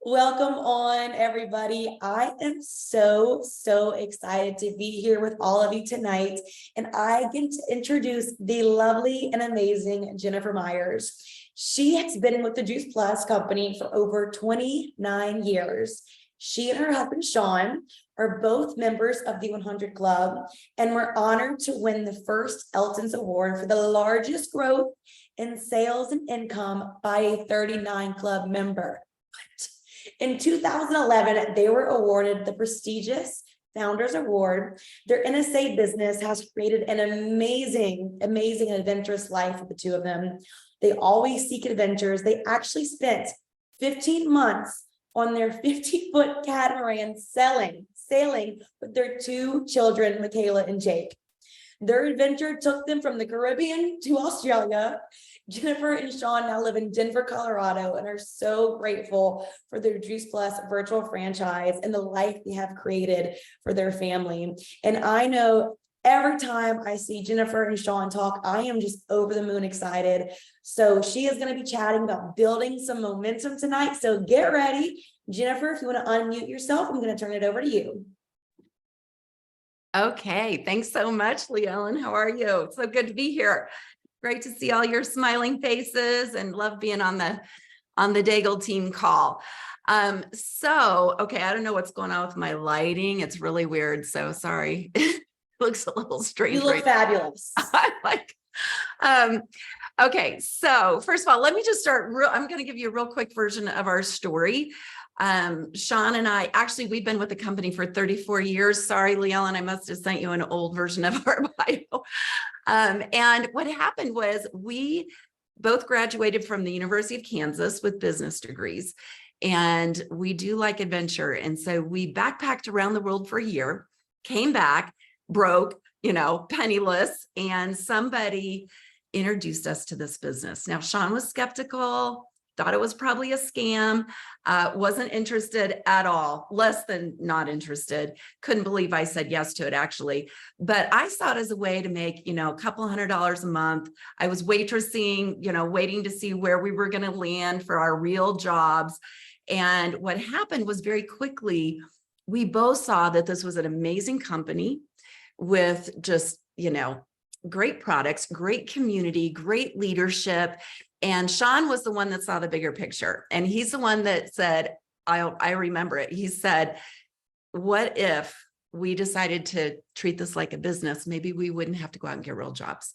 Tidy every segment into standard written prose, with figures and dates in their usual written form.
Welcome on, everybody. I am so excited to be here with all of you tonight. And I get to introduce the lovely and amazing Jennifer Myers. She has been with the Juice Plus company for over 29 years. She and her husband, Sean, are both members of the 100 Club, and we're honored to win the first Elton's Award for the largest growth in sales and income by a 39 Club member. In 2011, they were awarded the prestigious Founders Award. Their NSA business has created an amazing adventurous life for the two of them. They always seek adventures. They actually spent 15 months on their 50-foot catamaran sailing with their two children, Michaela and Jake. Their adventure took them from the Caribbean to Australia. Jennifer and Sean now live in Denver, Colorado, and are so grateful for their Juice Plus virtual franchise and the life they have created for their family. And I know every time I see Jennifer and Sean talk, I am just over the moon excited. So she is going to be chatting about building some momentum tonight. So get ready. Jennifer, if you want to unmute yourself, I'm going to turn it over to you. Okay, thanks so much, Leellen. How are you? It's so good to be here. Great to see all your smiling faces and love being on the Daigle team call. Okay, I don't know what's going on with my lighting. It's really weird. So sorry. It looks a little strange. You look fabulous. Okay, so first of all, let me just start. I'm going to give you a real quick version of our story. Sean and I, actually, we've been with the company for 34 years. Sorry, Leellen, I must have sent you an old version of our bio. And what happened was we both graduated from the University of Kansas with business degrees, and we do like adventure. And so we backpacked around the world for a year, came back, broke, penniless, and somebody introduced us to this business. Now, Sean was skeptical, thought it was probably a scam, wasn't interested at all, less than not interested. Couldn't believe I said yes to it, actually. But I saw it as a way to make, a couple $100s a month. I was waitressing, waiting to see where we were going to land for our real jobs. And what happened was very quickly, we both saw that this was an amazing company with just, great products, great community, great leadership. And Sean was the one that saw the bigger picture. And he's the one that said, I remember it. He said, what if we decided to treat this like a business? Maybe we wouldn't have to go out and get real jobs.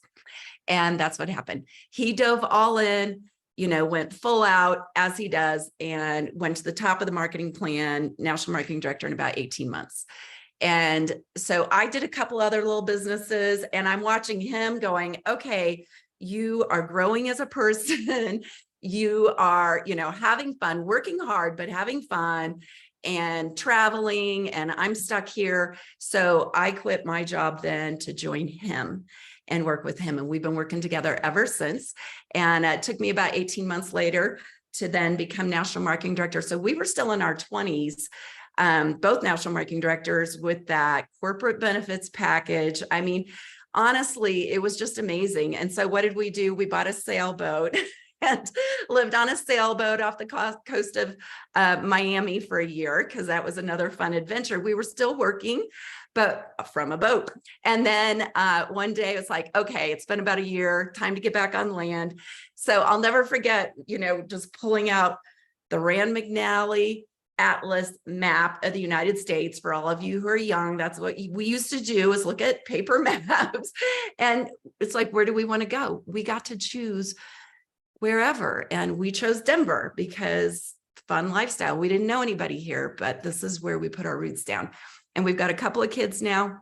And that's what happened. He dove all in, went full out as he does, and went to the top of the marketing plan, national marketing director in about 18 months. And so I did a couple other little businesses, and I'm watching him going, okay, you are growing as a person. You are, having fun, working hard, but having fun and traveling, and I'm stuck here. So I quit my job then to join him and work with him. And we've been working together ever since. And it took me about 18 months later to then become national marketing director. So we were still in our 20s. Both national marketing directors with that corporate benefits package. I mean, honestly, it was just amazing. And so what did we do? We bought a sailboat and lived on a sailboat off the coast of Miami for a year, because that was another fun adventure. We were still working, but from a boat. And then one day it's like, okay, it's been about a year, time to get back on land. So I'll never forget, just pulling out the Rand McNally Atlas map of the United States. For all of you who are young, that's what we used to do, is look at paper maps. And it's like, where do we want to go? We got to choose wherever. And we chose Denver because fun lifestyle. We didn't know anybody here, but this is where we put our roots down. And we've got a couple of kids now,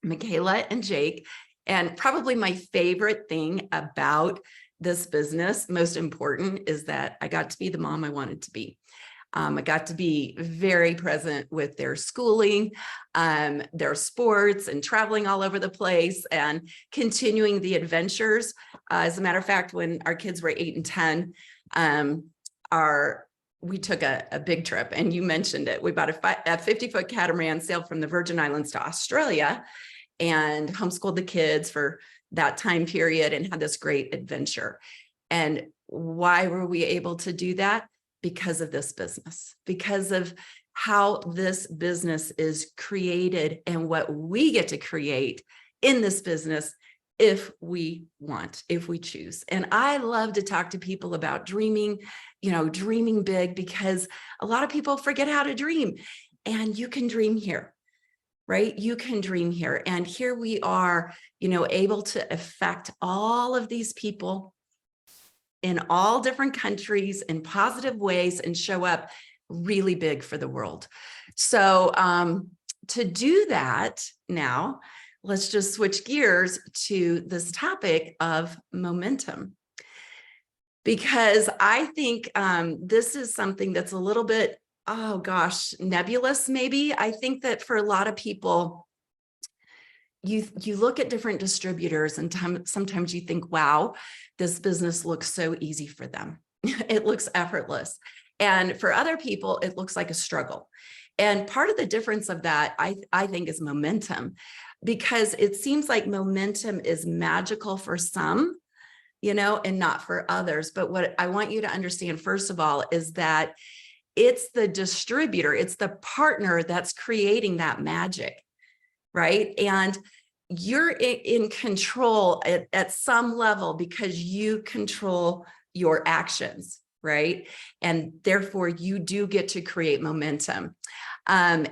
Michaela and Jake. And probably my favorite thing about this business, most important, is that I got to be the mom I wanted to be. I got to be very present with their schooling, their sports, and traveling all over the place and continuing the adventures. As a matter of fact, when our kids were 8 and 10, we took a big trip, and you mentioned it. We bought a 50-foot catamaran, sailed from the Virgin Islands to Australia, and homeschooled the kids for that time period and had this great adventure. And why were we able to do that? because of this business, because of how this business is created and what we get to create in this business if we want, if we choose. And I love to talk to people about dreaming, dreaming big, because a lot of people forget how to dream, and you can dream here, right? You can dream here. And here we are, able to affect all of these people in all different countries in positive ways and show up really big for the world. So to do that now, let's just switch gears to this topic of momentum, because I think this is something that's a little bit, nebulous maybe. I think that for a lot of people, you look at different distributors and sometimes you think, wow, this business looks so easy for them. It looks effortless. And for other people, it looks like a struggle. And part of the difference of that, I think, is momentum, because it seems like momentum is magical for some, and not for others. But what I want you to understand, first of all, is that it's the distributor, it's the partner that's creating that magic, right? And you're in control at some level because you control your actions, right? And therefore you do get to create momentum. And,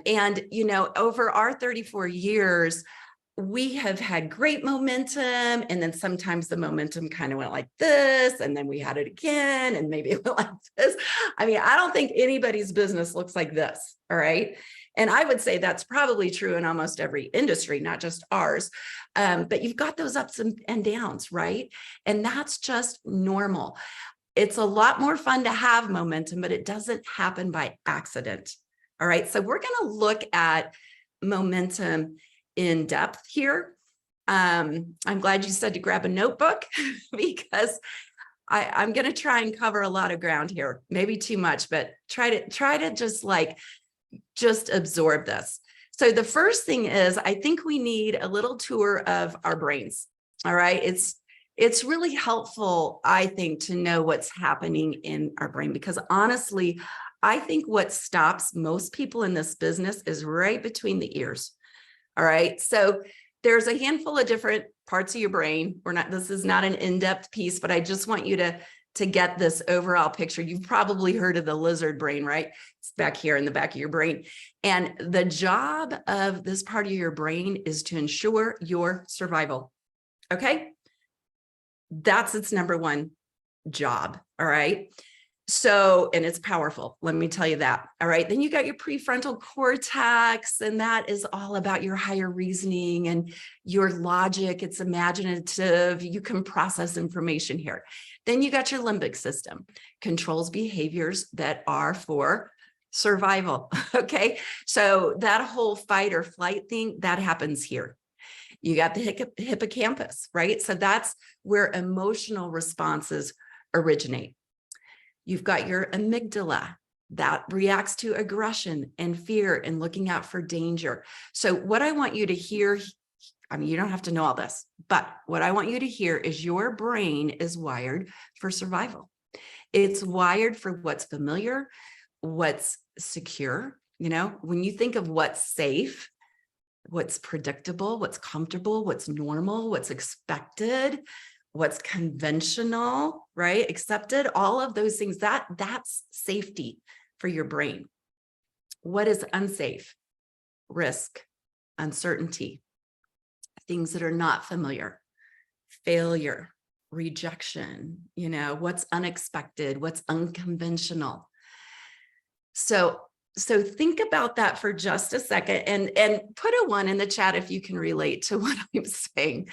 over our 34 years, we have had great momentum. And then sometimes the momentum kind of went like this, and then we had it again, and maybe it went like this. I mean, I don't think anybody's business looks like this. All right. And I would say that's probably true in almost every industry, not just ours. But you've got those ups and downs, right? And that's just normal. It's a lot more fun to have momentum, but it doesn't happen by accident. All right. So we're going to look at momentum in depth here. I'm glad you said to grab a notebook because I'm going to try and cover a lot of ground here, maybe too much, but try to just absorb this. So the first thing is, I think we need a little tour of our brains. All right. It's really helpful, I think, to know what's happening in our brain, because honestly, I think what stops most people in this business is right between the ears. All right. So there's a handful of different parts of your brain. This is not an in-depth piece, but I just want you to get this overall picture. You've probably heard of the lizard brain, right? It's back here in the back of your brain. And the job of this part of your brain is to ensure your survival. Okay. That's its number one job. All right. So, and it's powerful. Let me tell you that. All right. Then you got your prefrontal cortex, and that is all about your higher reasoning and your logic. It's imaginative. You can process information here. Then you got your limbic system, controls behaviors that are for survival. Okay. So that whole fight or flight thing, that happens here. You got the hippocampus, right? So that's where emotional responses originate. You've got your amygdala that reacts to aggression and fear and looking out for danger. So what I want you to hear, I mean, you don't have to know all this, but what I want you to hear is your brain is wired for survival. It's wired for what's familiar, what's secure. When you think of what's safe, what's predictable, what's comfortable, what's normal, what's expected, what's conventional, right? Accepted, all of those things, that's safety for your brain. What is unsafe? Risk, uncertainty, things that are not familiar, failure, rejection, what's unexpected, what's unconventional. So think about that for just a second and put a 1 in the chat if you can relate to what I'm saying.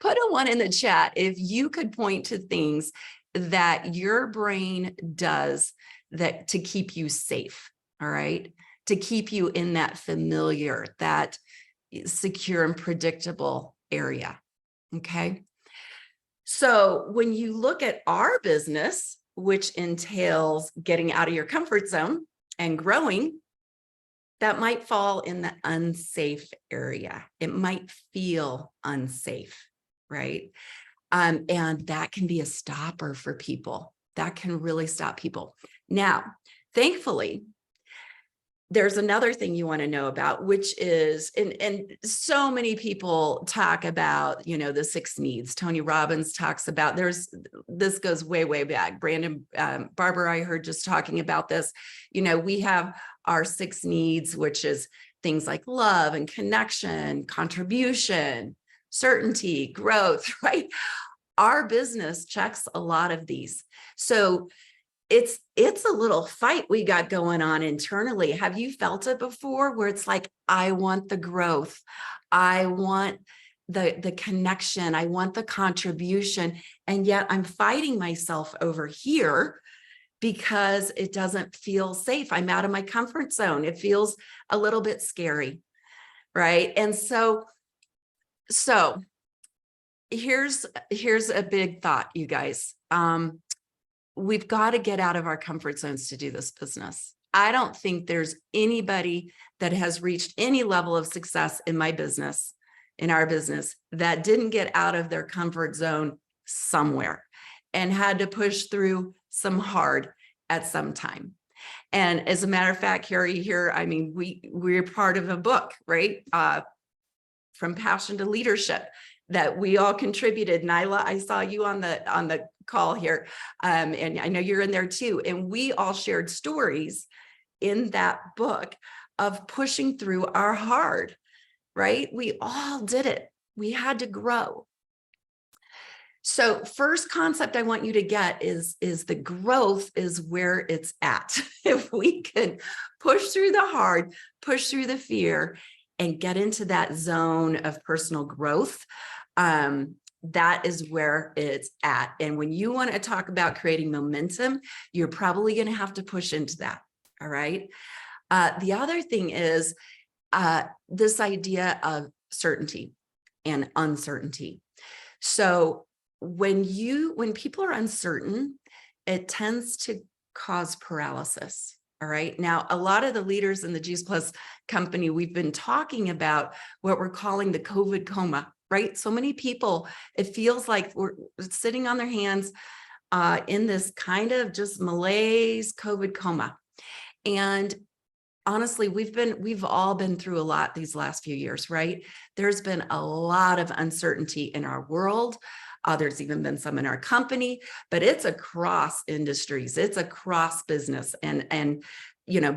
Put a 1 in the chat if you could point to things that your brain does that to keep you safe, all right? To keep you in that familiar, that secure and predictable area, okay? So when you look at our business, which entails getting out of your comfort zone and growing, that might fall in the unsafe area. It might feel unsafe. Right. And that can be a stopper for people. that can really stop people. Now, thankfully, there's another thing you want to know about, which is, and so many people talk about, the 6 needs. Tony Robbins talks about, this goes way, way back. Brandon Barber, I heard just talking about this. We have our 6 needs, which is things like love and connection, contribution, certainty, growth, right? Our business checks a lot of these. So it's a little fight we got going on internally. Have you felt it before, where it's like, I want the growth, I want the connection, I want the contribution, and yet I'm fighting myself over here because it doesn't feel safe. I'm out of my comfort zone. It feels a little bit scary, right? And so here's a big thought, you guys. We've got to get out of our comfort zones to do this business. I don't think there's anybody that has reached any level of success in my business, in our business, that didn't get out of their comfort zone somewhere and had to push through some hard at some time. And as a matter of fact, Carrie, here, I mean, we're part of a book, right? From Passion to Leadership, that we all contributed. Nyla, I saw you on the call here, and I know you're in there too. And we all shared stories in that book of pushing through our hard, right? We all did it. We had to grow. So first concept I want you to get is the growth is where it's at. If we can push through the hard, push through the fear, and get into that zone of personal growth, that is where it's at. And when you want to talk about creating momentum, you're probably going to have to push into that. All right. The other thing is this idea of certainty and uncertainty. So when people are uncertain, it tends to cause paralysis. All right. Now, a lot of the leaders in the Juice Plus company, we've been talking about what we're calling the COVID coma, right? So many people, it feels like we're sitting on their hands in this kind of just malaise COVID coma. And honestly, we've all been through a lot these last few years, right? There's been a lot of uncertainty in our world. There's even been some in our company, but it's across industries. It's across business, and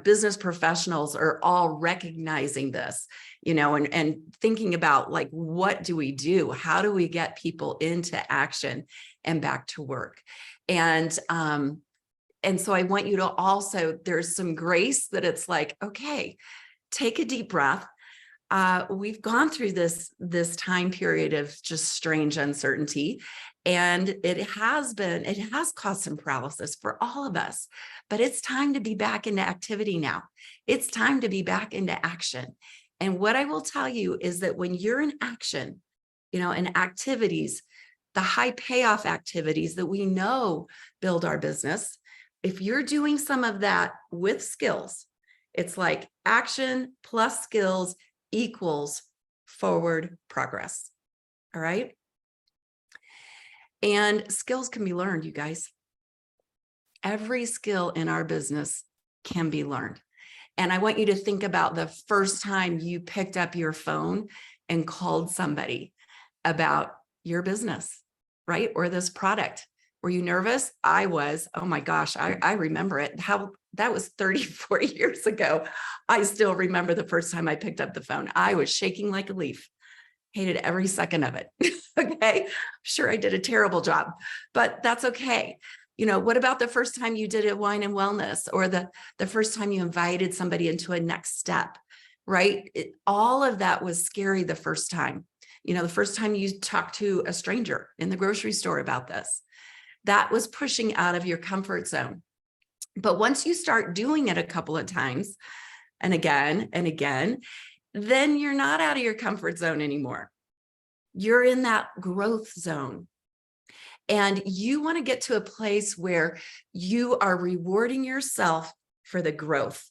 business professionals are all recognizing this, and thinking about, like, what do we do? How do we get people into action and back to work? And so I want you to also, there's some grace that it's like, okay, take a deep breath. We've gone through this time period of just strange uncertainty, and it has caused some paralysis for all of us, but it's time to be back into activity now. It's time to be back into action. And what I will tell you is that when you're in action, in activities, the high payoff activities that we know build our business, if you're doing some of that with skills, it's like action plus skills equals forward progress. All right. And skills can be learned, you guys. Every skill in our business can be learned. And I want you to think about the first time you picked up your phone and called somebody about your business, right? Or this product. Were you nervous? I was. Oh my gosh, I remember it. How that was 34 years ago. I still remember the first time I picked up the phone. I was shaking like a leaf. Hated every second of it. Okay. Sure, I did a terrible job, but that's okay. What about the first time you did a wine and wellness, or the first time you invited somebody into a next step, right? All of that was scary the first time. The first time you talked to a stranger in the grocery store about this, that was pushing out of your comfort zone. But once you start doing it a couple of times and again, then you're not out of your comfort zone anymore. You're in that growth zone. And you want to get to a place where you are rewarding yourself for the growth.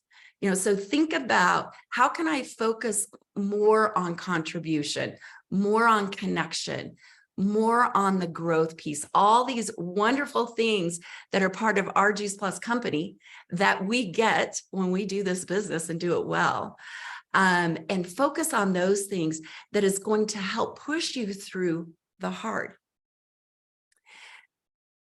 So think about, how can I focus more on contribution, more on connection, more on the growth piece, all these wonderful things that are part of our Juice Plus company that we get when we do this business and do it well. And focus on those things that is going to help push you through the hard.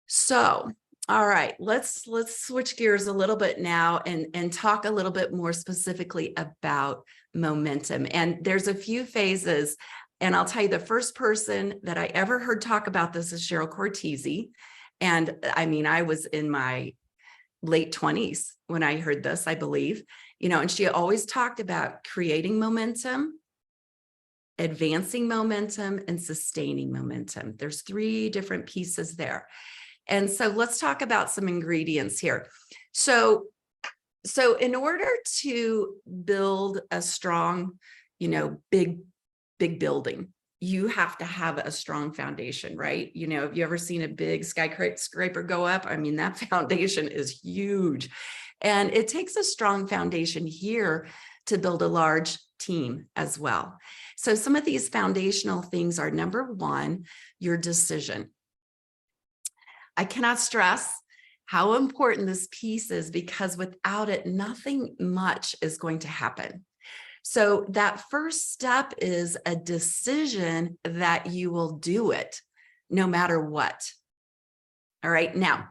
So, all right, let's switch gears a little bit now and talk a little bit more specifically about momentum. And there's a few phases. And I'll tell you, the first person that I ever heard talk about this is Cheryl Cortese. And I mean, I was in my late 20s when I heard this, I believe, and she always talked about creating momentum, advancing momentum, and sustaining momentum. There's 3 different pieces there. And so let's talk about some ingredients here. So in order to build a strong, big building, you have to have a strong foundation, right? Have you ever seen a big skyscraper go up? I mean, that foundation is huge. And it takes a strong foundation here to build a large team as well. So some of these foundational things are, number 1, your decision. I cannot stress how important this piece is, because without it, nothing much is going to happen. So that first step is a decision that you will do it no matter what. All right. Now,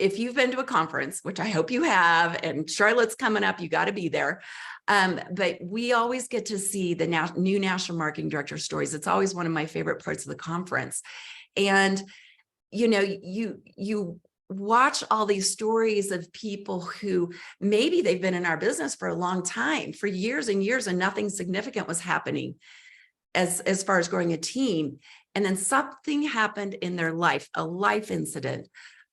if you've been to a conference, which I hope you have, and Charlotte's coming up, you got to be there. But we always get to see the new national marketing director stories. It's always one of my favorite parts of the conference. And, you watch all these stories of people who maybe they've been in our business for a long time, for years and years, and nothing significant was happening as far as growing a team. And then something happened in their life, a life incident,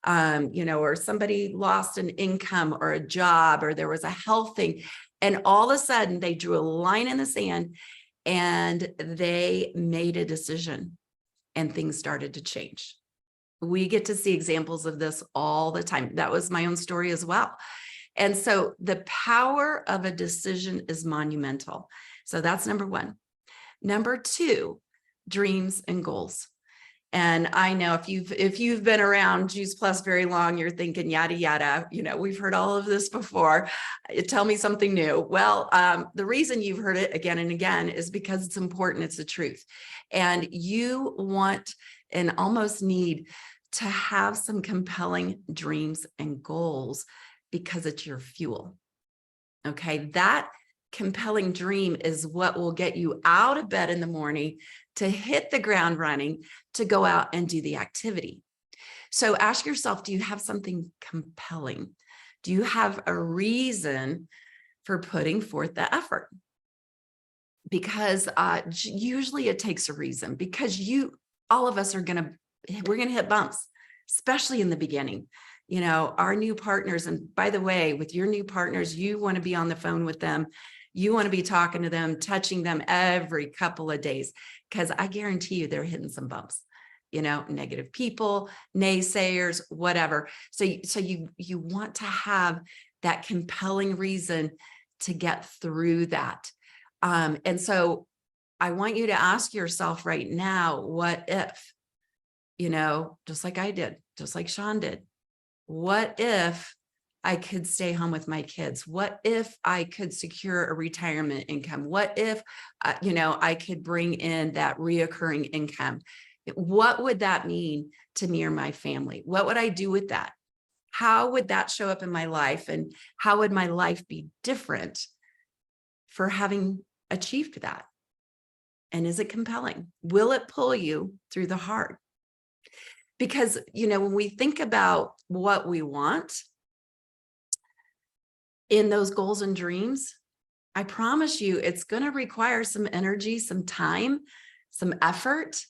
or somebody lost an income or a job, or there was a health thing. And all of a sudden they drew a line in the sand and they made a decision and things started to change. We get to see examples of this all the time. That was my own story as well. And so the power of a decision is monumental. So that's number 1. Number 2, dreams and goals. And I know if you've been around Juice Plus very long, you're thinking yada, yada, we've heard all of this before. Tell me something new. Well, the reason you've heard it again and again is because it's important. It's the truth. And you want and almost need to have some compelling dreams and goals, because it's your fuel. Okay. That compelling dream is what will get you out of bed in the morning to hit the ground running, to go out and do the activity. So ask yourself, do you have something compelling? Do you have a reason for putting forth the effort? Because usually it takes a reason, because all of us we're going to hit bumps, especially in the beginning. Our new partners, and by the way, with your new partners, you want to be on the phone with them. You want to be talking to them, touching them every couple of days, because I guarantee you they're hitting some bumps, negative people, naysayers, whatever. So you want to have that compelling reason to get through that. And so I want you to ask yourself right now, what if, just like I did, just like Sean did, what if I could stay home with my kids? What if I could secure a retirement income? What if, I could bring in that reoccurring income? What would that mean to me or my family? What would I do with that? How would that show up in my life? And how would my life be different for having achieved that? And is it compelling? Will it pull you through the hard? Because, when we think about what we want in those goals and dreams, I promise you, it's going to require some energy, some time, some effort,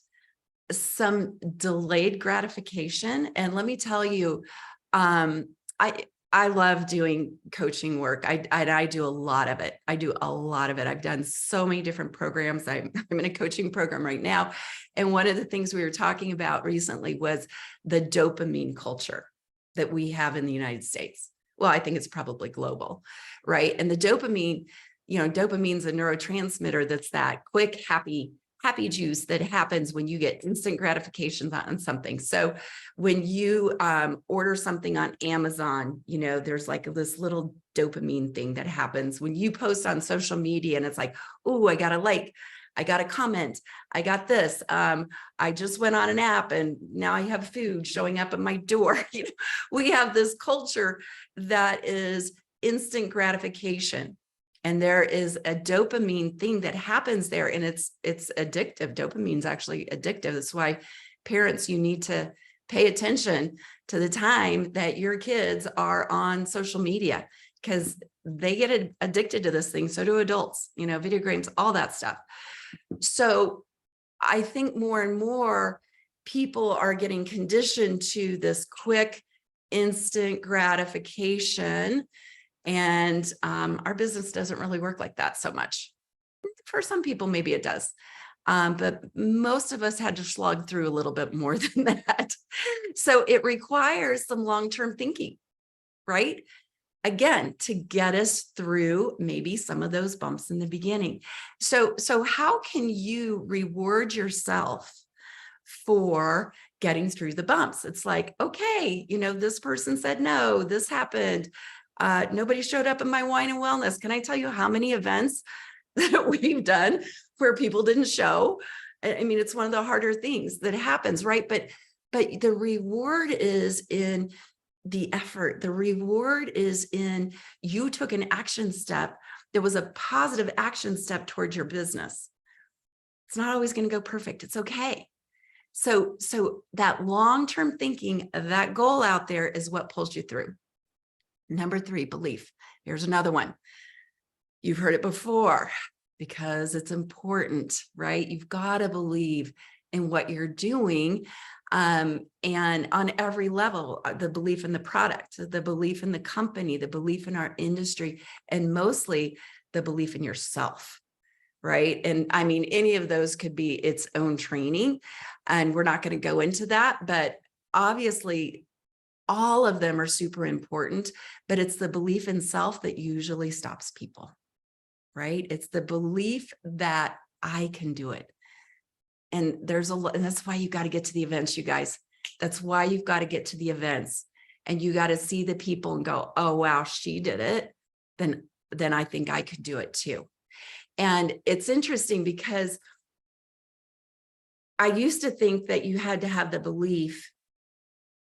some delayed gratification. And let me tell you, I love doing coaching work. I do a lot of it. I've done so many different programs. I'm in a coaching program right now. And one of the things we were talking about recently was the dopamine culture that we have in the United States. Well, I think it's probably global, right? And the dopamine, dopamine's a neurotransmitter that's that quick, happy happy juice that happens when you get instant gratification on something. So when you order something on Amazon, you know, there's like this little dopamine thing that happens when you post on social media, and it's like, oh, I got a like, I got a comment, I got this. I just went on an app and now I have food showing up at my door. You know, we have this culture that is instant gratification. And there is a dopamine thing that happens there, and it's addictive. Dopamine is actually addictive. That's why parents, you need to pay attention to the time that your kids are on social media, because they get addicted to this thing. So do adults, you know, video games, all that stuff. So I think more and more people are getting conditioned to this quick, instant gratification. And our business doesn't really work like that so much. For some people, maybe it does. But most of us had to slog through a little bit more than that. So it requires some long-term thinking, right? Again, to get us through maybe some of those bumps in the beginning. So how can you reward yourself for getting through the bumps? It's like, okay, you know, this person said no, this happened. Nobody showed up in my wine and wellness. Can I tell you how many events that we've done where people didn't show? I mean, it's one of the harder things that happens, right? But the reward is in the effort. The reward is in you took an action step. There was a positive action step towards your business. It's not always going to go perfect. It's okay. So that long-term thinking of that goal out there is what pulls you through. Number 3, belief. Here's another one. You've heard it before because it's important, right? You've got to believe in what you're doing. And on every level, the belief in the product, the belief in the company, the belief in our industry, and mostly the belief in yourself, right? And I mean, any of those could be its own training, and we're not going to go into that, but obviously all of them are super important, but it's the belief in self that usually stops people, right? It's the belief that I can do it. And there's a lot, and that's why you got to get to the events, you guys. That's why you've got to get to the events, and you got to see the people and go, oh, wow, she did it. Then I think I could do it too. And it's interesting because I used to think that you had to have the belief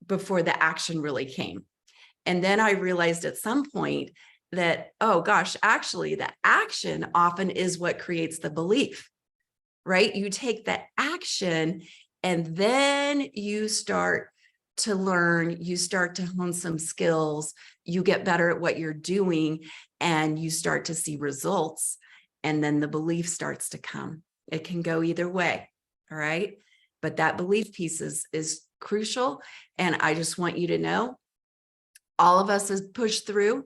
before the action really came. And then I realized at some point that, oh gosh, actually the action often is what creates the belief, right? You take the action and then you start to learn, you start to hone some skills, you get better at what you're doing, and you start to see results. And then the belief starts to come. It can go either way. All right. But that belief piece is crucial. And I just want you to know, all of us has pushed through.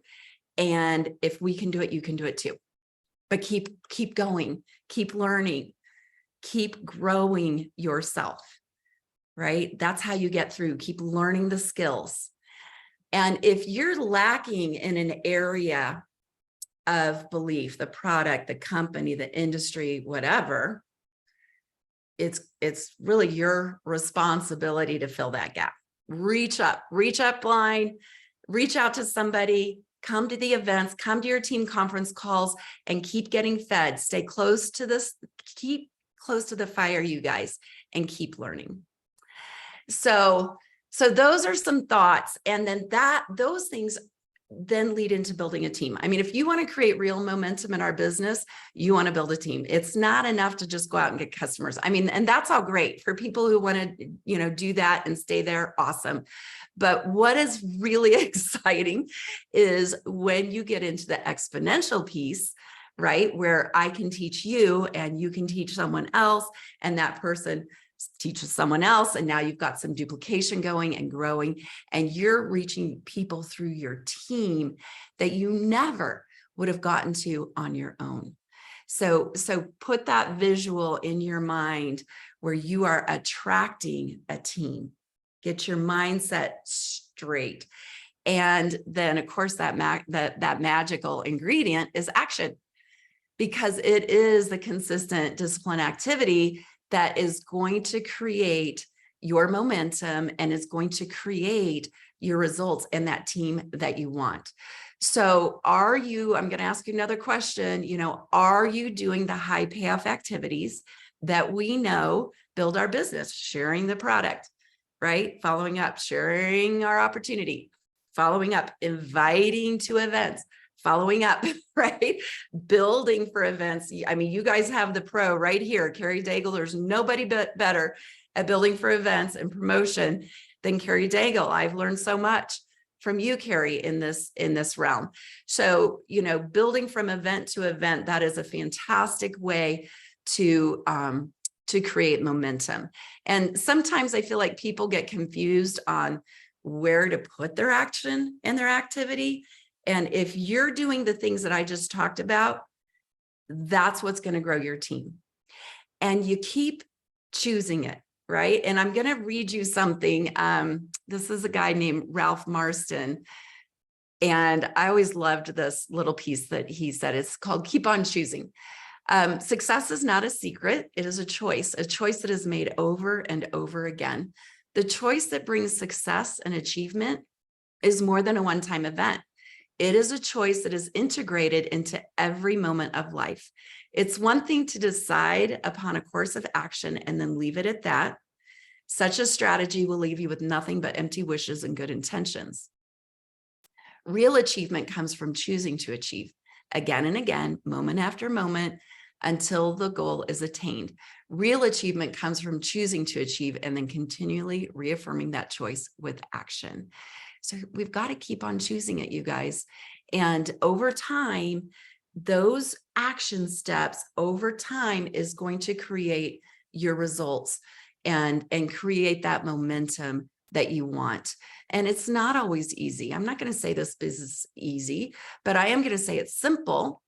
And if we can do it, you can do it too. But keep going, keep learning, keep growing yourself, right? That's how you get through. Keep learning the skills. And if you're lacking in an area of belief, the product, the company, the industry, whatever, it's really your responsibility to fill that gap. Reach up line, reach out to somebody, come to the events, come to your team conference calls, and keep getting fed. Stay close to this, keep close to the fire, you guys, and keep learning. So those are some thoughts. And then those things then lead into building a team. I mean, if you want to create real momentum in our business, you want to build a team. It's not enough to just go out and get customers. I mean, and that's all great for people who want to, do that and stay there. Awesome. But what is really exciting is when you get into the exponential piece, right? Where I can teach you and you can teach someone else, and that person teaches someone else, and now you've got some duplication going and growing, and you're reaching people through your team that you never would have gotten to on your own. So put that visual in your mind where you are attracting a team. Get your mindset straight. And then of course that magical ingredient is action. because it is the consistent discipline activity that is going to create your momentum and is going to create your results and that team that you want. So I'm going to ask you another question, are you doing the high payoff activities that we know build our business? Sharing the product, right? Following up, sharing our opportunity, following up, inviting to events, following up, right? Building for events. I mean, you guys have the pro right here, Carrie Daigle. There's nobody better at building for events and promotion than Carrie Daigle. I've learned so much from you, Carrie, in this realm. So, building from event to event, that is a fantastic way to create momentum. And sometimes I feel like people get confused on where to put their action and their activity. And if you're doing the things that I just talked about, that's what's going to grow your team. And you keep choosing it, right? And I'm going to read you something. This is a guy named Ralph Marston. And I always loved this little piece that he said. It's called Keep on Choosing. Success is not a secret. It is a choice that is made over and over again. The choice that brings success and achievement is more than a one-time event. It is a choice that is integrated into every moment of life. It's one thing to decide upon a course of action and then leave it at that. Such a strategy will leave you with nothing but empty wishes and good intentions. Real achievement comes from choosing to achieve again and again, moment after moment, until the goal is attained. Real achievement comes from choosing to achieve and then continually reaffirming that choice with action. So we've got to keep on choosing it, you guys. And over time, those action steps over time is going to create your results and create that momentum that you want. And it's not always easy. I'm not going to say this business is easy, but I am going to say it's simple.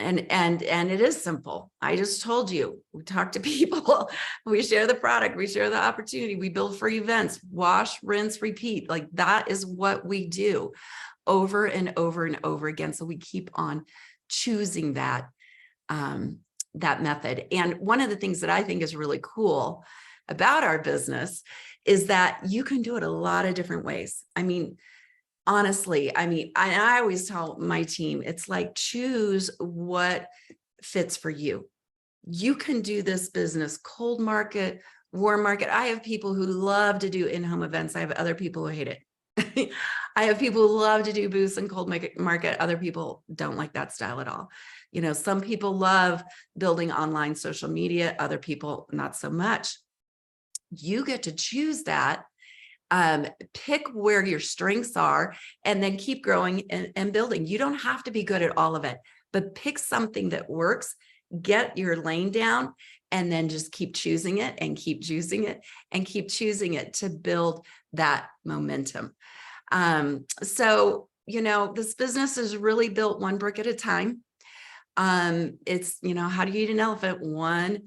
And it is simple. I just told you, we talk to people, we share the product, we share the opportunity, we build for events, wash, rinse, repeat. Like that is what we do over and over and over again. So we keep on choosing that method. And one of the things that I think is really cool about our business is that you can do it a lot of different ways. I mean, honestly, I always tell my team, it's like, choose what fits for you. You can do this business cold market, warm market. I have people who love to do in-home events. I have other people who hate it. I have people who love to do booths and cold market. Other people don't like that style at all. Some people love building online social media. Other people, not so much. You get to choose that. Pick where your strengths are and then keep growing and building. You don't have to be good at all of it, but pick something that works, get your lane down, and then just keep choosing it and keep choosing it and keep choosing it to build that momentum. So, this business is really built one brick at a time. It's, how do you eat an elephant? One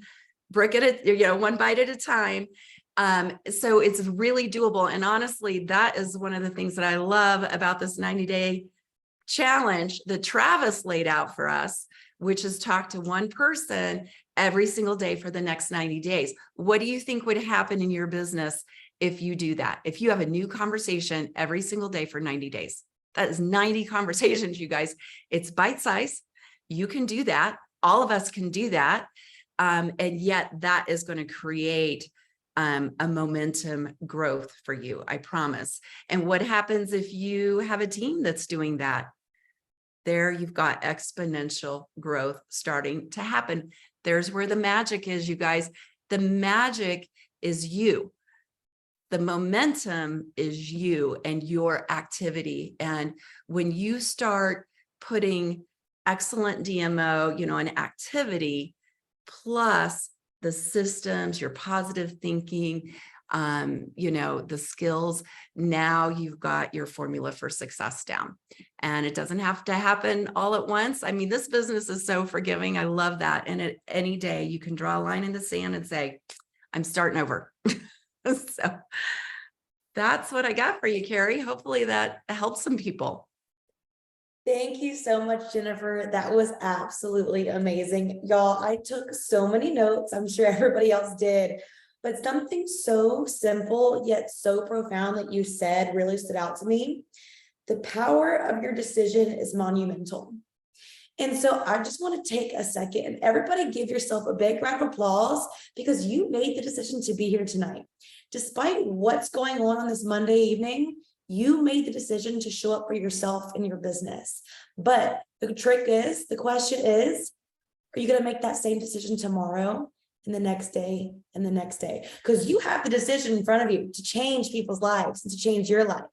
brick at a, one bite at a time. So it's really doable. And honestly, that is one of the things that I love about this 90-day challenge that Travis laid out for us, which is talk to one person every single day for the next 90 days. What do you think would happen in your business if you do that? If you have a new conversation every single day for 90 days, that is 90 conversations, you guys. It's bite-sized. You can do that. All of us can do that. And yet that is going to create a momentum growth for you, I promise. And what happens if you have a team that's doing that? There you've got exponential growth starting to happen. There's where the magic is, you guys. The magic is you. The momentum is you and your activity. And when you start putting excellent DMO, an activity plus the systems, your positive thinking, the skills, now you've got your formula for success down. And it doesn't have to happen all at once. I mean, this business is so forgiving. I love that. And at any day you can draw a line in the sand and say, I'm starting over. So that's what I got for you, Carrie. Hopefully that helps some people. Thank you so much, Jennifer. That was absolutely amazing. Y'all, I took so many notes. I'm sure everybody else did. But something so simple yet so profound that you said really stood out to me. The power of your decision is monumental. And so I just want to take a second and everybody give yourself a big round of applause because you made the decision to be here tonight. Despite what's going on this Monday evening, you made the decision to show up for yourself and your business. But the question is, are you going to make that same decision tomorrow and the next day and the next day? Because you have the decision in front of you to change people's lives and to change your life.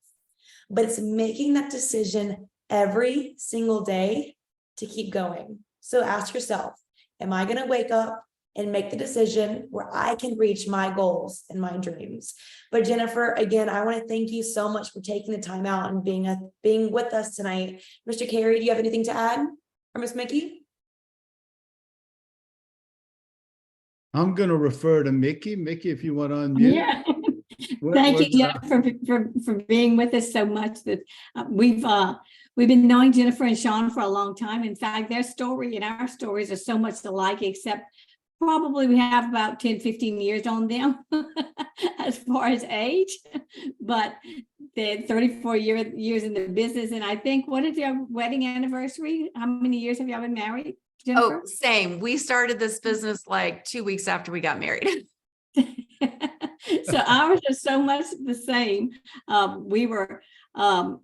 But it's making that decision every single day to keep going. So ask yourself, am I going to wake up and make the decision where I can reach my goals and my dreams? But Jennifer, again, I want to thank you so much for taking the time out and being with us tonight. Mr. Carey, do you have anything to add? Or Miss Mickey? I'm going to refer to Mickey. Mickey, if you want to unmute. Yeah. Thank you, Jennifer, for being with us so much. That we've been knowing Jennifer and Sean for a long time. In fact, their story and our stories are so much alike, except probably we have about 10, 15 years on them as far as age, but they're 34 years in the business. And I think, what is your wedding anniversary? How many years have y'all been married, Jennifer? Oh, same. We started this business like 2 weeks after we got married. So ours is so much the same. We were 1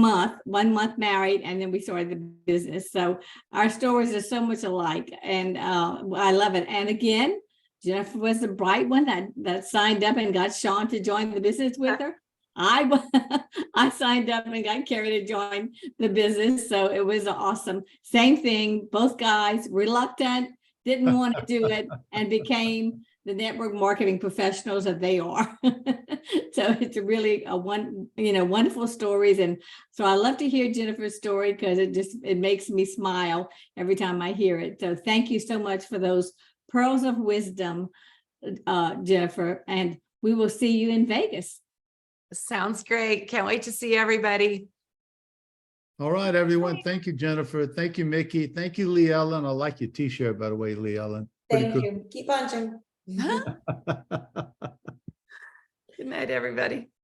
month married, and then we started the business. So our stories are so much alike, and I love it. And again, Jennifer was the bright one that signed up and got Sean to join the business with her. I signed up and got Carrie to join the business. So it was awesome. Same thing, both guys reluctant, didn't want to do it, and became the network marketing professionals that they are. So it's really wonderful stories. And so I love to hear Jennifer's story because it makes me smile every time I hear it. So thank you so much for those pearls of wisdom, Jennifer, and we will see you in Vegas. Sounds great. Can't wait to see everybody. All right, everyone. Thank you, Jennifer. Thank you, Mickey. Thank you, Lee Ellen. I like your t-shirt, by the way, Lee Ellen. Thank you. Keep punching. Good night, everybody.